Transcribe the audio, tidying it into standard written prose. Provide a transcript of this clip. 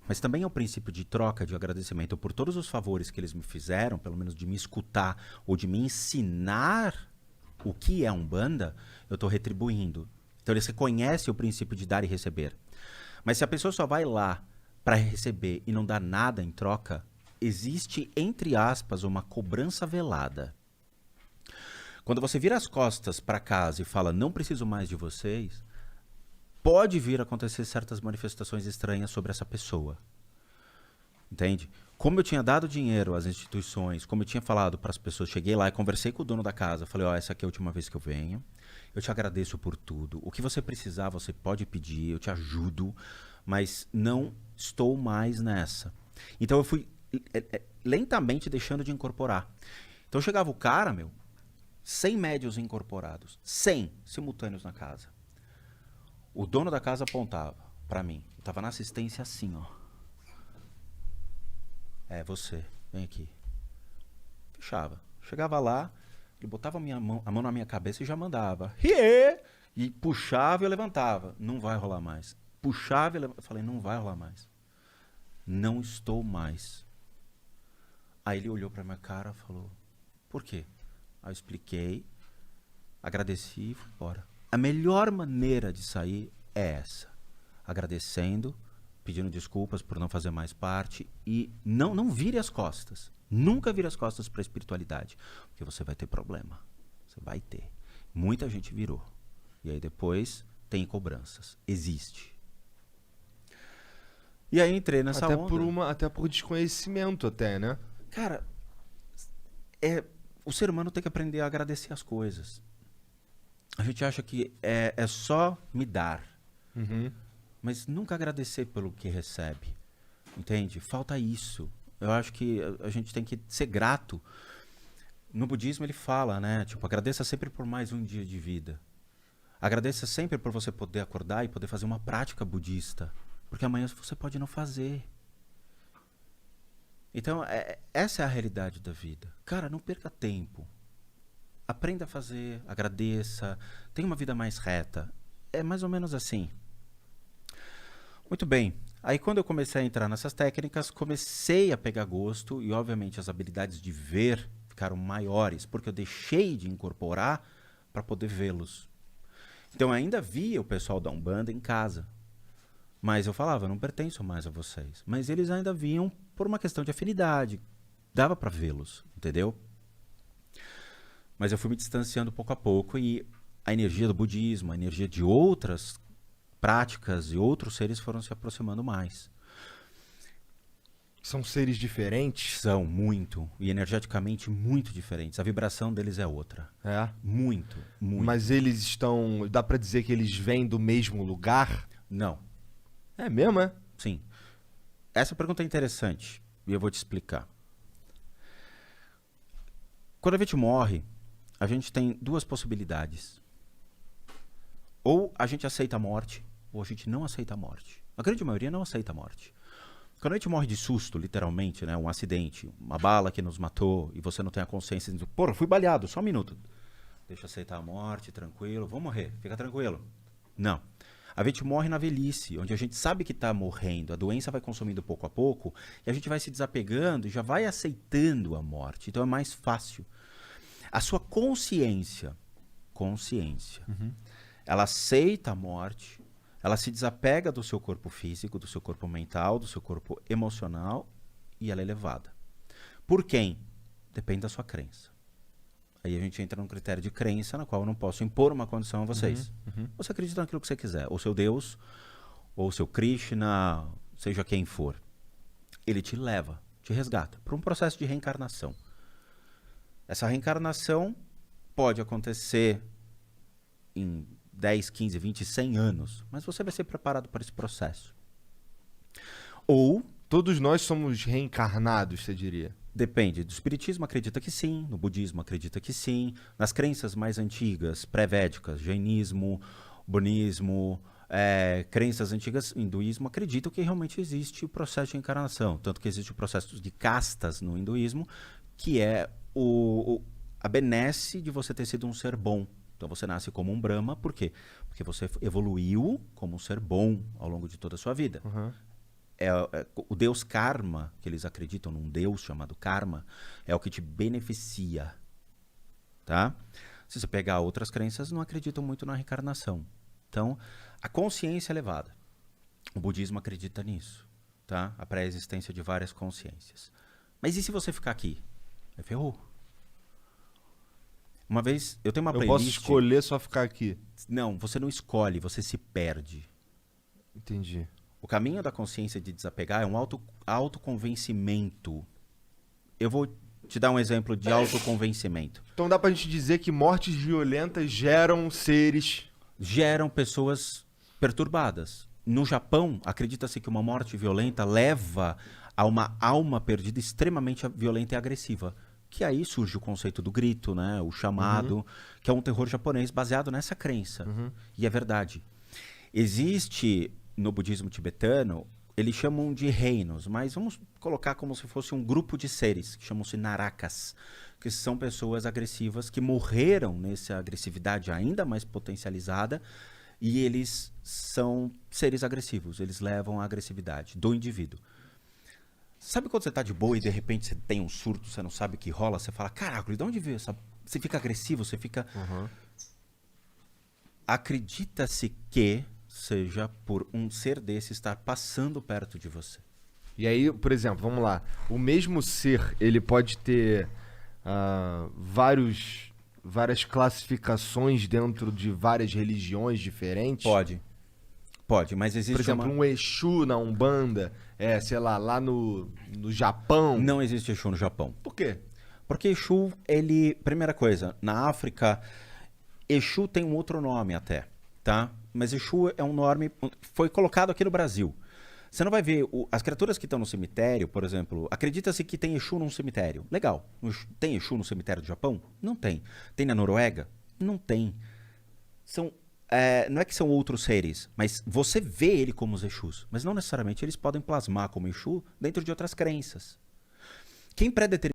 mas também é o princípio de troca, de agradecimento por todos os favores que eles me fizeram, pelo menos de me escutar ou de me ensinar o que é Umbanda, eu estou retribuindo. Então eles reconhecem o princípio de dar e receber. Mas se a pessoa só vai lá para receber e não dá nada em troca, existe, entre aspas, uma cobrança velada. Quando você vira as costas para casa e fala, não preciso mais de vocês, pode vir a acontecer certas manifestações estranhas sobre essa pessoa. Entende? Como eu tinha dado dinheiro às instituições, como eu tinha falado para as pessoas, cheguei lá e conversei com o dono da casa, falei, ó, essa aqui é a última vez que eu venho, eu te agradeço por tudo, o que você precisar você pode pedir, eu te ajudo, mas não estou mais nessa. Então eu fui lentamente deixando de incorporar. Então chegava o cara, 100 médios incorporados, 100 simultâneos na casa. O dono da casa apontava para mim, eu tava na assistência assim, ó. É, você, vem aqui. Fechava. Chegava lá, ele botava a mão na minha cabeça e já mandava. Rie! E puxava e eu levantava. Não vai rolar mais. Puxava e levantava. Eu falei, não vai rolar mais. Não estou mais. Aí ele olhou pra minha cara e falou, por quê? Aí eu expliquei, agradeci e fui embora. A melhor maneira de sair é essa. Agradecendo, pedindo desculpas por não fazer mais parte e não vire as costas. Nunca vire as costas para a espiritualidade, porque você vai ter problema. Você vai ter. Muita gente virou. E aí depois tem cobranças. Existe. E aí entrei nessa onda. Até por desconhecimento até, né? Cara, o ser humano tem que aprender a agradecer as coisas. A gente acha que é só me dar. Uhum. Mas nunca agradecer pelo que recebe. Entende? Falta isso. Eu acho que a gente tem que ser grato. No budismo ele fala, né? Tipo, agradeça sempre por mais um dia de vida. Agradeça sempre por você poder acordar e poder fazer uma prática budista. Porque amanhã você pode não fazer. Então, essa é a realidade da vida. Cara, não perca tempo. Aprenda a fazer, agradeça, tenha uma vida mais reta. É mais ou menos assim. Muito bem. Aí quando eu comecei a entrar nessas técnicas, comecei a pegar gosto e obviamente as habilidades de ver ficaram maiores, porque eu deixei de incorporar para poder vê-los. Então eu ainda via o pessoal da Umbanda em casa. Mas eu falava, eu não pertenço mais a vocês. Mas eles ainda viam por uma questão de afinidade. Dava para vê-los, entendeu? Mas eu fui me distanciando pouco a pouco e a energia do budismo, a energia de outras práticas e outros seres foram se aproximando mais. São seres diferentes? São muito, e energeticamente muito diferentes. A vibração deles é outra. É? Muito, muito. Mas eles estão... Dá pra dizer que eles vêm do mesmo lugar? Não. É mesmo, é? Sim. Essa pergunta é interessante e eu vou te explicar. Quando a gente morre, a gente tem duas possibilidades. Ou a gente aceita a morte, ou a gente não aceita a morte. A grande maioria não aceita a morte. Quando a gente morre de susto, literalmente, né, um acidente, uma bala que nos matou, e você não tem a consciência de, porra, fui baleado, só um minuto. Deixa eu aceitar a morte, tranquilo, vou morrer, fica tranquilo. Não. A gente morre na velhice, onde a gente sabe que está morrendo, a doença vai consumindo pouco a pouco, e a gente vai se desapegando e já vai aceitando a morte. Então é mais fácil. A sua consciência, ela aceita a morte, ela se desapega do seu corpo físico, do seu corpo mental, do seu corpo emocional, e ela é levada. Por quem? Depende da sua crença. Aí a gente entra num critério de crença, na qual eu não posso impor uma condição a vocês. Você acredita naquilo que você quiser, ou seu Deus, ou seu Krishna, seja quem for. Ele te leva, te resgata, para um processo de reencarnação. Essa reencarnação pode acontecer em 10, 15, 20, 100 anos, mas você vai ser preparado para esse processo. Ou... Todos nós somos reencarnados, você diria? Depende. Do espiritismo acredita que sim, no budismo acredita que sim, nas crenças mais antigas, pré-védicas, jainismo, bunismo, crenças antigas, hinduísmo, acreditam que realmente existe o processo de encarnação. Tanto que existe o processo de castas no hinduísmo, que é a benesse de você ter sido um ser bom. Então você nasce como um Brahma, por quê? Porque você evoluiu como um ser bom ao longo de toda a sua vida. o deus karma, que eles acreditam num deus chamado karma, é o que te beneficia, tá? Se você pegar outras crenças, não acreditam muito na reencarnação. Então, a consciência elevada. O budismo acredita nisso, tá? A pré-existência de várias consciências. Mas e se você ficar aqui? Aí ferrou. Uma vez, eu tenho uma Eu playlist... posso escolher só ficar aqui. Não, você não escolhe, você se perde. Entendi. O caminho da consciência de desapegar é um autoconvencimento. Eu vou te dar um exemplo de autoconvencimento. Então dá pra gente dizer que mortes violentas geram seres... Geram pessoas perturbadas. No Japão, acredita-se que uma morte violenta leva a uma alma perdida extremamente violenta e agressiva. Que aí surge o conceito do grito, né? O chamado, que é um terror japonês baseado nessa crença. E é verdade. Existe, no budismo tibetano, eles chamam de reinos, mas vamos colocar como se fosse um grupo de seres, que chamam-se narakas, que são pessoas agressivas que morreram nessa agressividade ainda mais potencializada, e eles são seres agressivos, eles levam a agressividade do indivíduo. Sabe quando você tá de boa e de repente você tem um surto, você não sabe o que rola, você fala, caraca, de onde veio essa... Você fica agressivo, você fica... Acredita-se que seja por um ser desse estar passando perto de você. E aí, por exemplo, vamos lá. O mesmo ser, ele pode ter várias classificações dentro de várias religiões diferentes? Pode, mas existe Por exemplo, um Exu na Umbanda, sei lá no Japão. Não existe Exu no Japão. Por quê? Porque Exu, ele... Primeira coisa, na África, Exu tem um outro nome até, tá? Mas Exu é um nome... Foi colocado aqui no Brasil. Você não vai ver... as criaturas que estão no cemitério, por exemplo... Acredita-se que tem Exu num cemitério. Legal. Tem Exu no cemitério do Japão? Não tem. Tem na Noruega? Não tem. Não é que são outros seres, mas você vê ele como os Exus. Mas não necessariamente eles podem plasmar como Exu dentro de outras crenças. Quem pré-determina